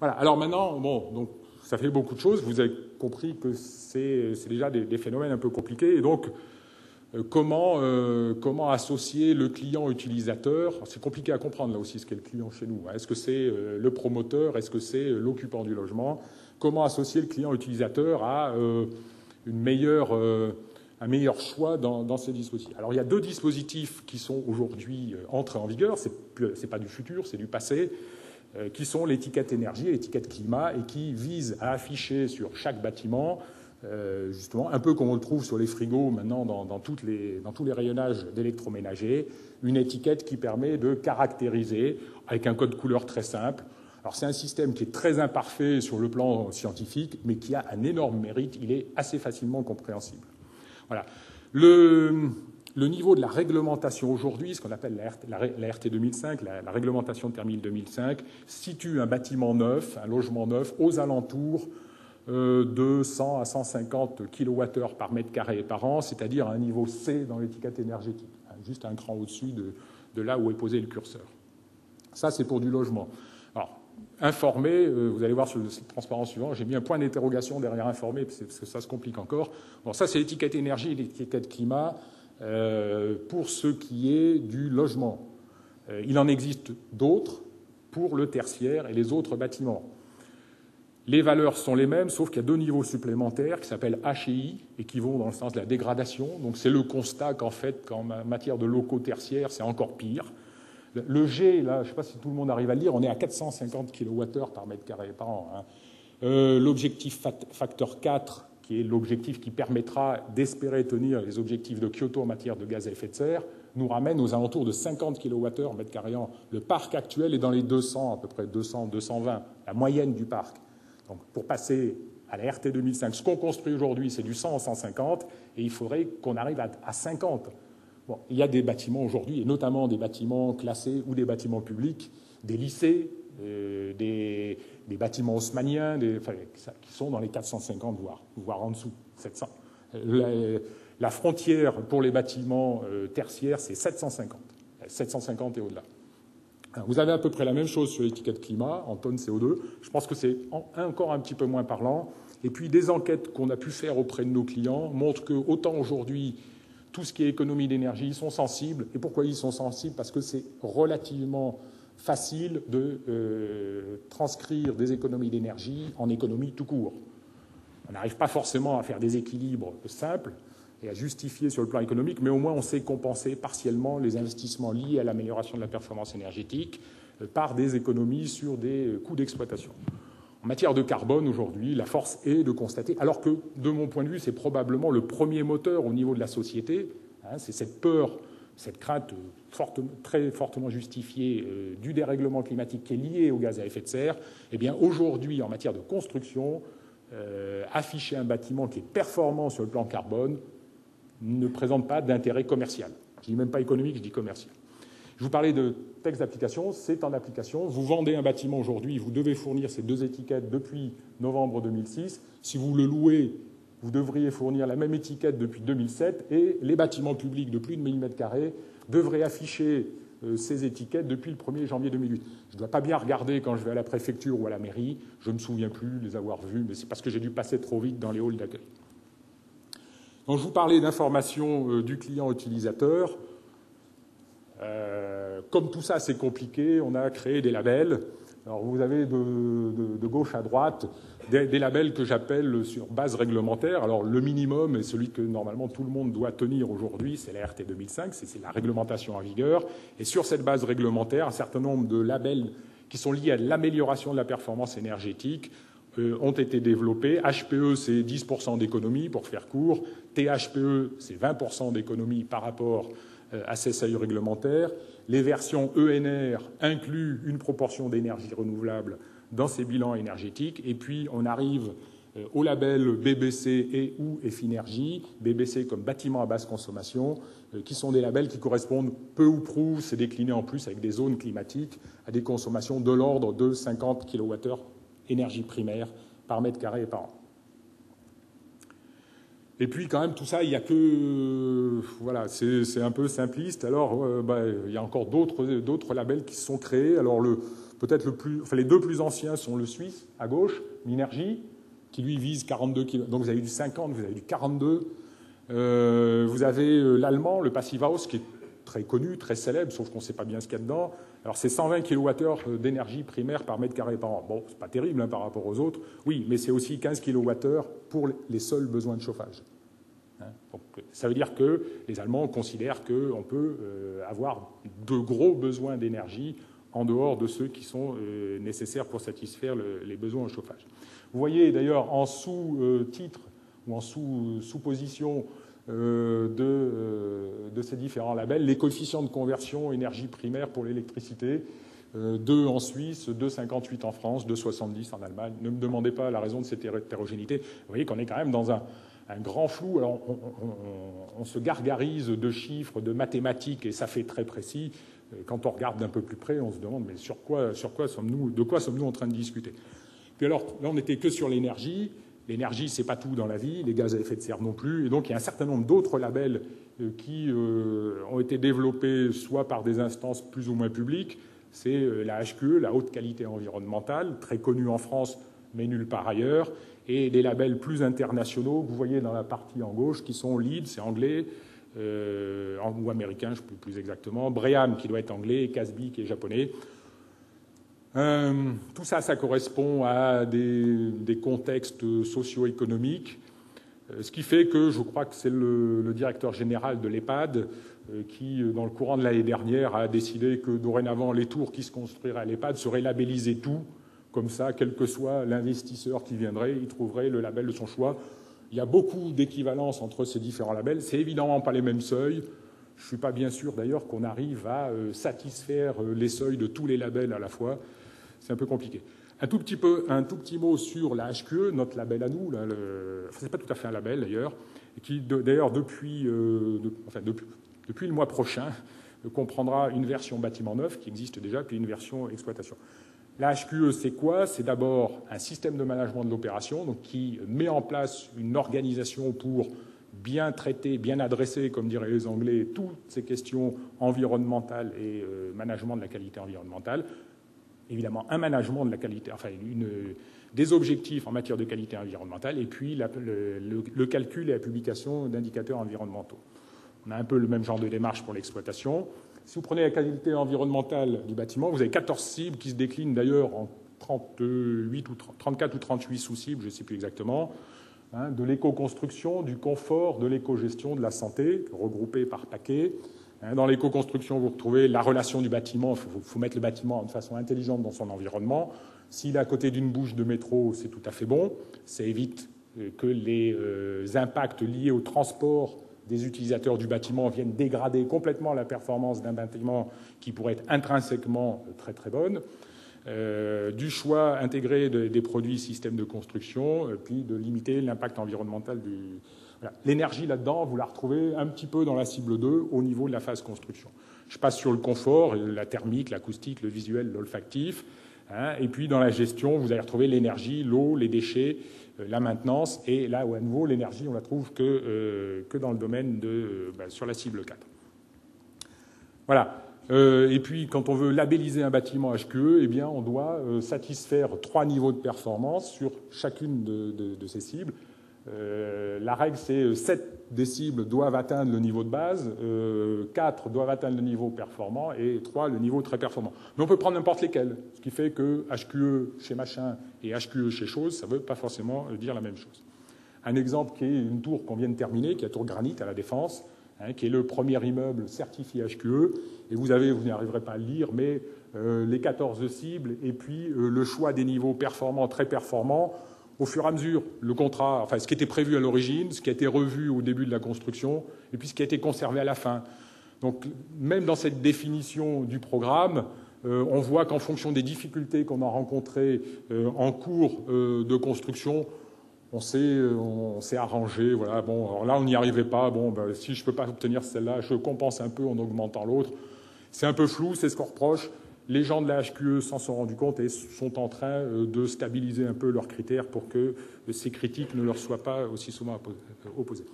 Voilà. Alors maintenant, bon, donc ça fait beaucoup de choses. Vous avez compris que c'est déjà des phénomènes un peu compliqués. Et donc, comment associer le client utilisateur? C'est compliqué à comprendre là aussi ce qu'est le client chez nous. Est-ce que c'est le promoteur? Est-ce que c'est l'occupant du logement? Comment associer le client utilisateur à un meilleur choix dans ces dispositifs? Alors il y a deux dispositifs qui sont aujourd'hui entrés en vigueur. C'est pas du futur, c'est du passé, qui sont l'étiquette énergie et l'étiquette climat, et qui visent à afficher sur chaque bâtiment, justement, un peu comme on le trouve sur les frigos maintenant dans tous les rayonnages d'électroménager, une étiquette qui permet de caractériser avec un code couleur très simple. Alors c'est un système qui est très imparfait sur le plan scientifique, mais qui a un énorme mérite. Il est assez facilement compréhensible. Voilà. Le niveau de la réglementation aujourd'hui, ce qu'on appelle la RT 2005, la réglementation thermique 2005, situe un bâtiment neuf, un logement neuf, aux alentours de 100 à 150 kWh par mètre carré et par an, c'est-à-dire un niveau C dans l'étiquette énergétique, juste un cran au-dessus de là où est posé le curseur. Ça, c'est pour du logement. Alors, informé, vous allez voir sur le transparent suivant, j'ai mis un point d'interrogation derrière informé, parce que ça se complique encore. Bon, ça, c'est l'étiquette énergie et l'étiquette climat pour ce qui est du logement. Il en existe d'autres pour le tertiaire et les autres bâtiments. Les valeurs sont les mêmes, sauf qu'il y a deux niveaux supplémentaires qui s'appellent H et I et qui vont dans le sens de la dégradation. Donc c'est le constat qu'en fait, qu'en matière de locaux tertiaires, c'est encore pire. Le G, là, je ne sais pas si tout le monde arrive à le lire, on est à 450 kWh par mètre carré par an. L'objectif facteur 4, qui est l'objectif qui permettra d'espérer tenir les objectifs de Kyoto en matière de gaz à effet de serre, nous ramène aux alentours de 50 kWh mètre carré an. Le parc actuel est dans les 200, à peu près 200, 220, la moyenne du parc. Donc, pour passer à la RT 2005, ce qu'on construit aujourd'hui, c'est du 100 en 150, et il faudrait qu'on arrive à 50. Bon, il y a des bâtiments aujourd'hui, et notamment des bâtiments classés ou des bâtiments publics, des lycées, des bâtiments haussmanniens, qui sont dans les 450, voire en dessous, 700. La frontière pour les bâtiments tertiaires, c'est 750. 750 et au-delà. Vous avez à peu près la même chose sur l'étiquette climat, en tonnes CO2. Je pense que c'est encore un petit peu moins parlant. Et puis, des enquêtes qu'on a pu faire auprès de nos clients montrent que, autant aujourd'hui, tout ce qui est économie d'énergie, ils sont sensibles. Et pourquoi ils sont sensibles? Parce que c'est relativement facile de transcrire des économies d'énergie en économie tout court. On n'arrive pas forcément à faire des équilibres simples et à justifier sur le plan économique, mais au moins on sait compenser partiellement les investissements liés à l'amélioration de la performance énergétique par des économies sur des coûts d'exploitation. En matière de carbone, aujourd'hui, la force est de constater, alors que, de mon point de vue, c'est probablement le premier moteur au niveau de la société, c'est cette peur, cette crainte très fortement justifiée du dérèglement climatique qui est lié au gaz à effet de serre. Eh bien, aujourd'hui, en matière de construction, afficher un bâtiment qui est performant sur le plan carbone ne présente pas d'intérêt commercial. Je ne dis même pas économique, je dis commercial. Je vous parlais de texte d'application, c'est en application. Vous vendez un bâtiment aujourd'hui, vous devez fournir ces deux étiquettes depuis novembre 2006. Si vous le louez, vous devriez fournir la même étiquette depuis 2007 et les bâtiments publics de plus de 1000 m² devraient afficher ces étiquettes depuis le 1er janvier 2008. Je ne dois pas bien regarder quand je vais à la préfecture ou à la mairie, je ne me souviens plus les avoir vus, mais c'est parce que j'ai dû passer trop vite dans les halls d'accueil. Donc je vous parlais d'information du client utilisateur. Comme tout ça c'est compliqué, on a créé des labels. Alors vous avez de gauche à droite des labels que j'appelle sur base réglementaire. Alors le minimum est celui que normalement tout le monde doit tenir aujourd'hui, c'est la RT 2005, c'est la réglementation en vigueur. Et sur cette base réglementaire, un certain nombre de labels qui sont liés à l'amélioration de la performance énergétique ont été développés. HPE, c'est 10% d'économie, pour faire court. THPE, c'est 20% d'économie par rapport à ces seuils réglementaires. Les versions ENR incluent une proportion d'énergie renouvelable dans ces bilans énergétiques. Et puis, on arrive au label BBC et ou Effinergie, BBC comme bâtiment à basse consommation, qui sont des labels qui correspondent peu ou prou, c'est décliné en plus avec des zones climatiques, à des consommations de l'ordre de 50 kWh énergie primaire par mètre carré et par an. Et puis, quand même, tout ça, il n'y a que... Voilà, c'est un peu simpliste. Alors, il y a encore d'autres labels qui se sont créés. Alors, peut-être les deux plus anciens sont le suisse, à gauche, Minergie, qui lui vise 42 km. Donc vous avez du 50, vous avez du 42. Vous avez l'allemand, le Passivhaus, qui est très connu, très célèbre, sauf qu'on ne sait pas bien ce qu'il y a dedans. Alors c'est 120 kWh d'énergie primaire par mètre carré par an. Bon, c'est pas terrible par rapport aux autres. Oui, mais c'est aussi 15 kWh pour les seuls besoins de chauffage. Donc, ça veut dire que les Allemands considèrent qu'on peut avoir de gros besoins d'énergie en dehors de ceux qui sont nécessaires pour satisfaire les besoins en chauffage. Vous voyez d'ailleurs en sous-titre ou en sous-position de ces différents labels les coefficients de conversion énergie primaire pour l'électricité. 2 en Suisse, 2,58 en France, 2,70 en Allemagne. Ne me demandez pas la raison de cette hétérogénéité. Vous voyez qu'on est quand même dans un grand flou. Alors on se gargarise de chiffres, de mathématiques, et ça fait très précis. Quand on regarde d'un peu plus près, on se demande mais de quoi sommes-nous en train de discuter? Puis alors, là, on n'était que sur l'énergie. L'énergie, c'est pas tout dans la vie, les gaz à effet de serre non plus. Et donc, il y a un certain nombre d'autres labels qui ont été développés soit par des instances plus ou moins publiques. C'est la HQE, la haute qualité environnementale, très connue en France, mais nulle part ailleurs. Et des labels plus internationaux que vous voyez dans la partie en gauche, qui sont LEED, c'est anglais, ou américain, je ne sais plus exactement, BREEAM, qui doit être anglais, et CASB, qui est japonais. Tout ça, ça correspond à des contextes socio-économiques, ce qui fait que je crois que c'est le directeur général de l'EHPAD qui, dans le courant de l'année dernière, a décidé que dorénavant, les tours qui se construiraient à l'EHPAD seraient labellisés tout. Comme ça, quel que soit l'investisseur qui viendrait, il trouverait le label de son choix. Il y a beaucoup d'équivalence entre ces différents labels. C'est évidemment pas les mêmes seuils. Je ne suis pas bien sûr d'ailleurs qu'on arrive à satisfaire les seuils de tous les labels à la fois. C'est un peu compliqué. Un tout petit mot sur la HQE, notre label à nous. Enfin, c'est pas tout à fait un label d'ailleurs, qui d'ailleurs depuis le mois prochain comprendra une version bâtiment neuf qui existe déjà, puis une version exploitation. La HQE, c'est quoi? C'est d'abord un système de management de l'opération, donc qui met en place une organisation pour bien traiter, bien adresser, comme diraient les Anglais, toutes ces questions environnementales et management de la qualité environnementale. Évidemment, un management de la qualité, enfin des objectifs en matière de qualité environnementale, et puis le calcul et la publication d'indicateurs environnementaux. On a un peu le même genre de démarche pour l'exploitation. Si vous prenez la qualité environnementale du bâtiment, vous avez 14 cibles qui se déclinent d'ailleurs en 34 ou 38 sous-cibles, je ne sais plus exactement, de l'éco-construction, du confort, de l'éco-gestion, de la santé, regroupées par paquet. Dans l'éco-construction, vous retrouvez la relation du bâtiment. Il faut mettre le bâtiment de façon intelligente dans son environnement. S'il est à côté d'une bouche de métro, c'est tout à fait bon. Ça évite que les impacts liés au transport des utilisateurs du bâtiment viennent dégrader complètement la performance d'un bâtiment qui pourrait être intrinsèquement très très bonne. Du choix intégré des produits systèmes de construction, puis de limiter l'impact environnemental du... Voilà. L'énergie là-dedans, vous la retrouvez un petit peu dans la cible 2 au niveau de la phase construction. Je passe sur le confort, la thermique, l'acoustique, le visuel, l'olfactif. Et puis dans la gestion, vous allez retrouver l'énergie, l'eau, les déchets, la maintenance. Et là, à nouveau, l'énergie, on la trouve que dans le domaine sur la cible 4. Voilà. Et puis, quand on veut labelliser un bâtiment HQE, eh bien, on doit satisfaire 3 niveaux de performance sur chacune de ces cibles. La règle, c'est 7 des cibles doivent atteindre le niveau de base, 4 doivent atteindre le niveau performant et 3 le niveau très performant. Mais on peut prendre n'importe lesquels, ce qui fait que HQE chez machin et HQE chez chose, ça ne veut pas forcément dire la même chose. Un exemple qui est une tour qu'on vient de terminer, qui est la tour Granit à la Défense, qui est le premier immeuble certifié HQE. Et vous n'y arriverez pas à le lire, mais les 14 cibles et puis le choix des niveaux performants, très performants, au fur et à mesure, le contrat, enfin ce qui était prévu à l'origine, ce qui a été revu au début de la construction, et puis ce qui a été conservé à la fin. Donc même dans cette définition du programme, on voit qu'en fonction des difficultés qu'on a rencontrées en cours de construction, on s'est arrangé. Voilà, bon, alors là on n'y arrivait pas. Bon, si je ne peux pas obtenir celle-là, je compense un peu en augmentant l'autre. C'est un peu flou, c'est ce qu'on reproche. Les gens de la HQE s'en sont rendus compte et sont en train de stabiliser un peu leurs critères pour que ces critiques ne leur soient pas aussi souvent opposées.